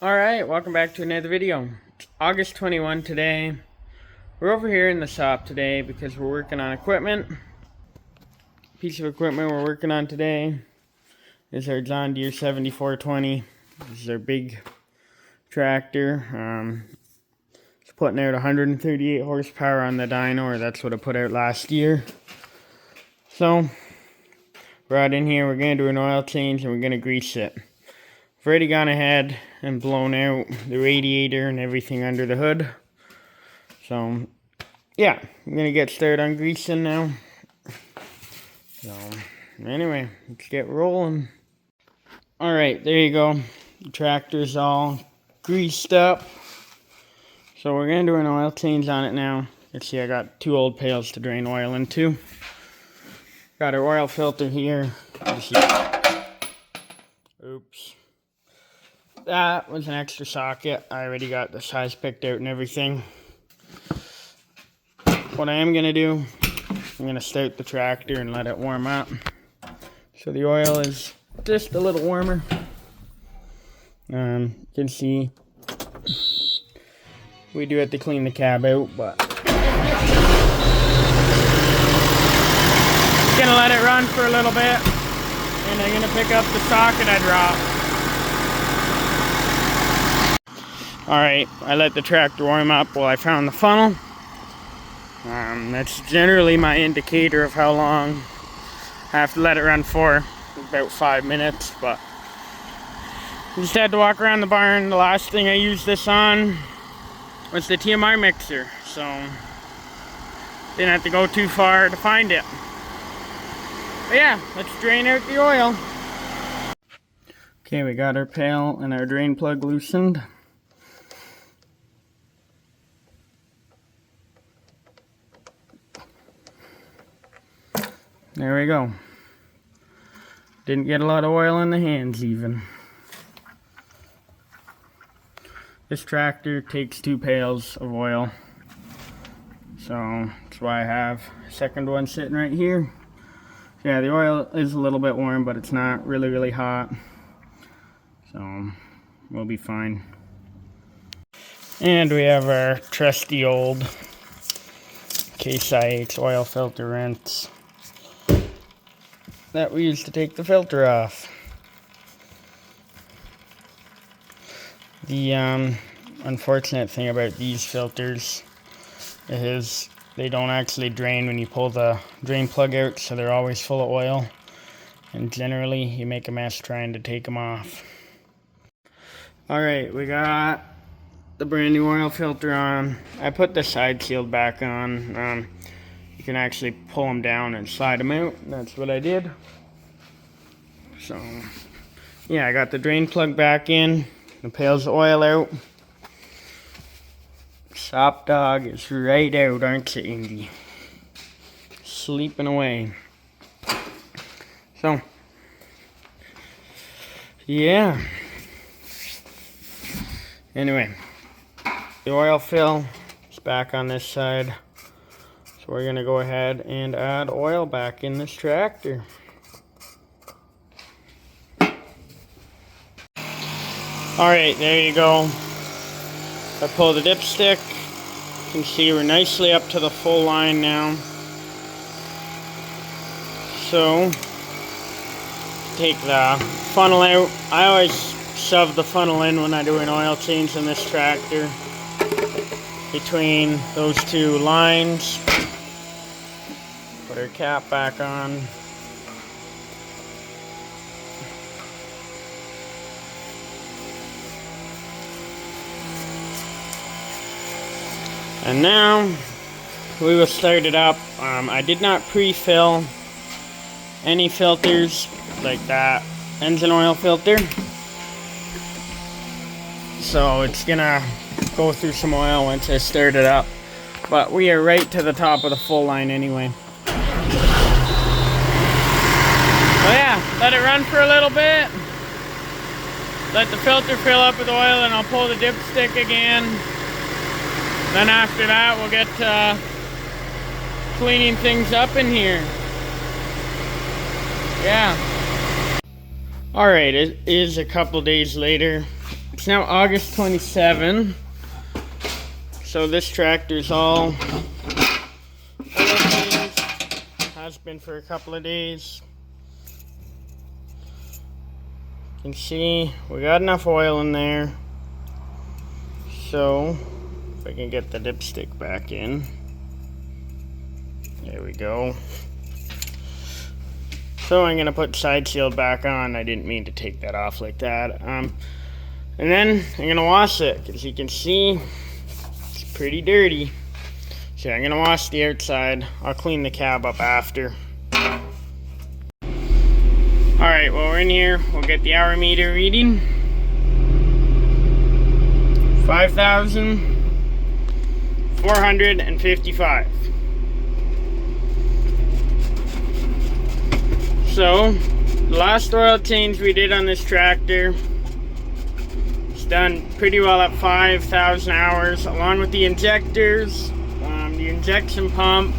Alright, welcome back to another video. It's August 21 today. We're over here in the shop today because we're working on equipment. Piece of equipment we're working on today is our John Deere 7420. This is our big tractor. It's putting out 138 horsepower on the dyno, or that's what it put out last year. So, we're out in here, we're going to do an oil change and we're going to grease it. I've already gone ahead and blown out the radiator and everything under the hood. So, yeah, I'm going to get started on greasing now. So, anyway, let's get rolling. Alright, there you go. The tractor's all greased up. So we're going to do an oil change on it now. You can see I got 2 old pails to drain oil into. Got our oil filter here. Oops. That was an extra socket. I already got the size picked out and everything. What I am going to do, I'm going to start the tractor and let it warm up. So the oil is just a little warmer. You can see we do have to clean the cab out, but gonna let it run for a little bit, and I'm gonna pick up the socket I dropped. Alright, I let the tractor warm up while I found the funnel. That's generally my indicator of how long I have to let it run for. About 5 minutes, but I just had to walk around the barn. The last thing I used this on was the TMR mixer, so didn't have to go too far to find it. But yeah, let's drain out the oil. Okay, we got our pail and our drain plug loosened. There we go. Didn't get a lot of oil in the hands even. This tractor takes 2 pails of oil. So that's why I have a second one sitting right here. Yeah, the oil is a little bit warm, but it's not really hot. So we'll be fine. And we have our trusty old Case IH oil filter rinse that we use to take the filter off. The unfortunate thing about these filters is they don't actually drain when you pull the drain plug out, so they're always full of oil, and generally you make a mess trying to take them off. Alright, we got the brand new oil filter on. I put the side shield back on. You can actually pull them down and slide them out. That's what I did. So yeah, I got the drain plug back in, the pails of oil out. Sop dog is right out, aren't you, Indy? Sleeping away. So yeah, anyway, the oil fill is back on this side, so we're gonna go ahead and add oil back in this tractor. Alright, there you go. I pull the dipstick. You can see we're nicely up to the full line now. So, take the funnel out. I always shove the funnel in when I do an oil change in this tractor, between those 2 lines. Put our cap back on. And now we will start it up. I did not pre-fill any filters like that engine oil filter, so it's gonna go through some oil once I start it up, but we are right to the top of the full line anyway. So yeah, let it run for a little bit, let the filter fill up with oil, and I'll pull the dipstick again. Then after that we'll get cleaning things up in here. Yeah. Alright, it is a couple days later. It's now August 27, so this tractor's all has been for a couple of days. You can see we got enough oil in there, so if I can get the dipstick back in, there we go. So I'm gonna put side seal back on. I didn't mean to take that off like that. And then I'm gonna wash it, because you can see it's pretty dirty. So I'm gonna wash the outside. I'll clean the cab up after. Alright, well, we're in here. We'll get the hour meter reading. 5,455. So, the last oil change we did on this tractor, it's done pretty well at 5,000 hours, along with the injectors. The injection pump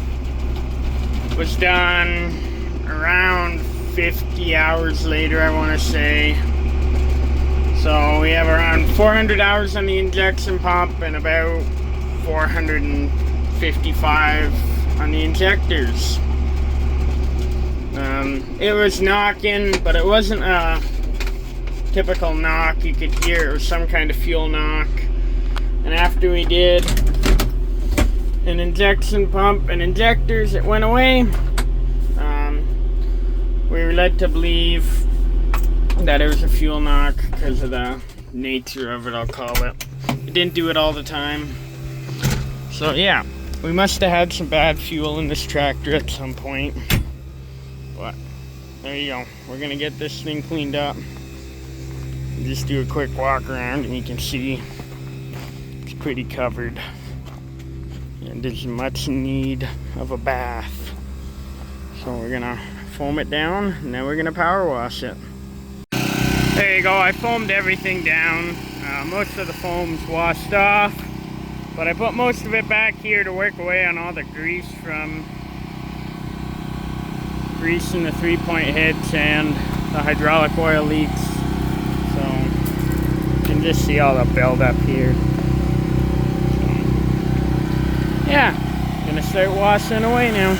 was done around 50 hours later, I want to say. So we have around 400 hours on the injection pump and about 455 on the injectors. It was knocking, but it wasn't a typical knock. You could hear it was some kind of fuel knock. And after we did an injection pump and injectors, it went away. We were led to believe that it was a fuel knock because of the nature of it, I'll call it. It didn't do it all the time. So yeah, we must have had some bad fuel in this tractor at some point. But there you go. We're gonna get this thing cleaned up. Just do a quick walk around and you can see it's pretty covered. And there's much need of a bath. So we're gonna foam it down and then we're gonna power wash it. There you go, I foamed everything down. Most of the foam's washed off, but I put most of it back here to work away on all the grease from greasing the 3-point hitch and the hydraulic oil leaks. So you can just see all the buildup here. So, yeah, gonna start washing away now.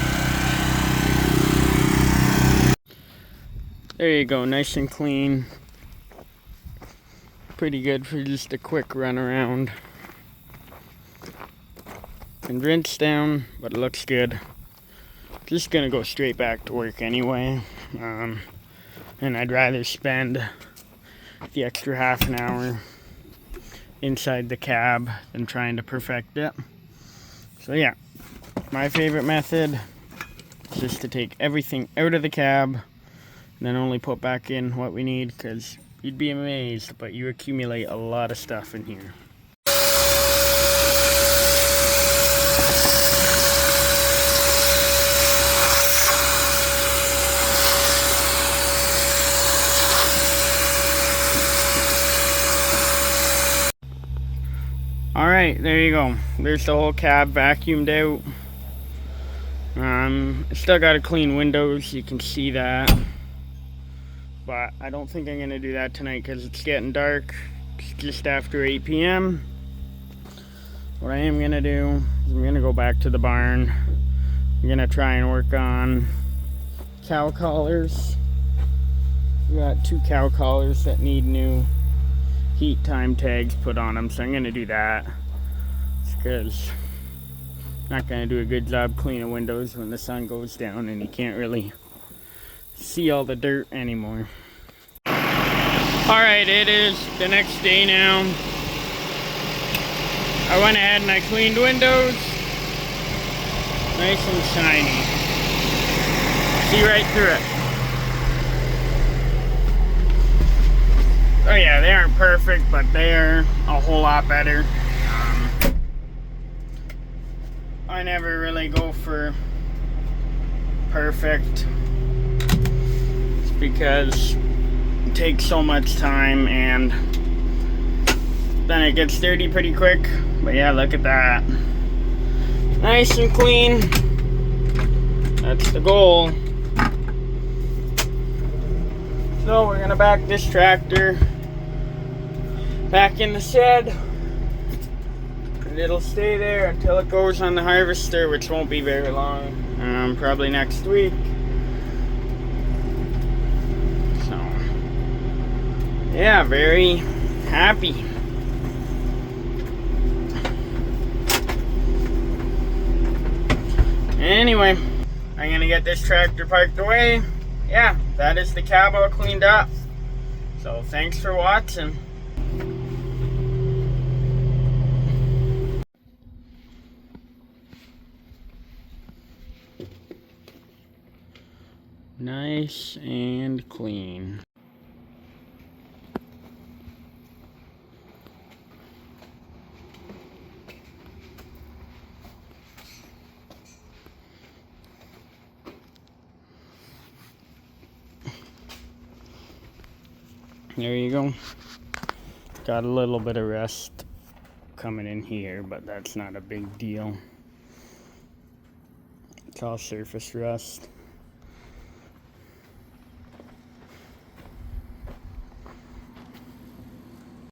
There you go, nice and clean. Pretty good for just a quick run around. And rinse down, but it looks good. Just gonna go straight back to work anyway. And I'd rather spend the extra half an hour inside the cab than trying to perfect it. So yeah, my favorite method is just to take everything out of the cab and then only put back in what we need, because you'd be amazed, but you accumulate a lot of stuff in here. Alright, there you go. There's the whole cab vacuumed out. I still got to clean windows, you can see that. But I don't think I'm going to do that tonight because it's getting dark. It's just after 8 p.m. What I am going to do is I'm going to go back to the barn. I'm going to try and work on cow collars. We got 2 cow collars that need new heat time tags put on them, so I'm going to do that. It's because I'm not going to do a good job cleaning windows when the sun goes down and you can't really see all the dirt anymore. Alright, it is the next day now. I went ahead and I cleaned windows. Nice and shiny. See right through it. Oh yeah, they aren't perfect, but they're a whole lot better. I never really go for perfect. Because it takes so much time and then it gets dirty pretty quick. But yeah, look at that. Nice and clean. That's the goal. So we're gonna back this tractor back in the shed. And it'll stay there until it goes on the harvester, which won't be very long. Probably next week. So, yeah, very happy. Anyway, I'm gonna get this tractor parked away. Yeah, that is the cab all cleaned up. So thanks for watching. Nice and clean. There you go. Got a little bit of rust coming in here, but that's not a big deal. It's all surface rust.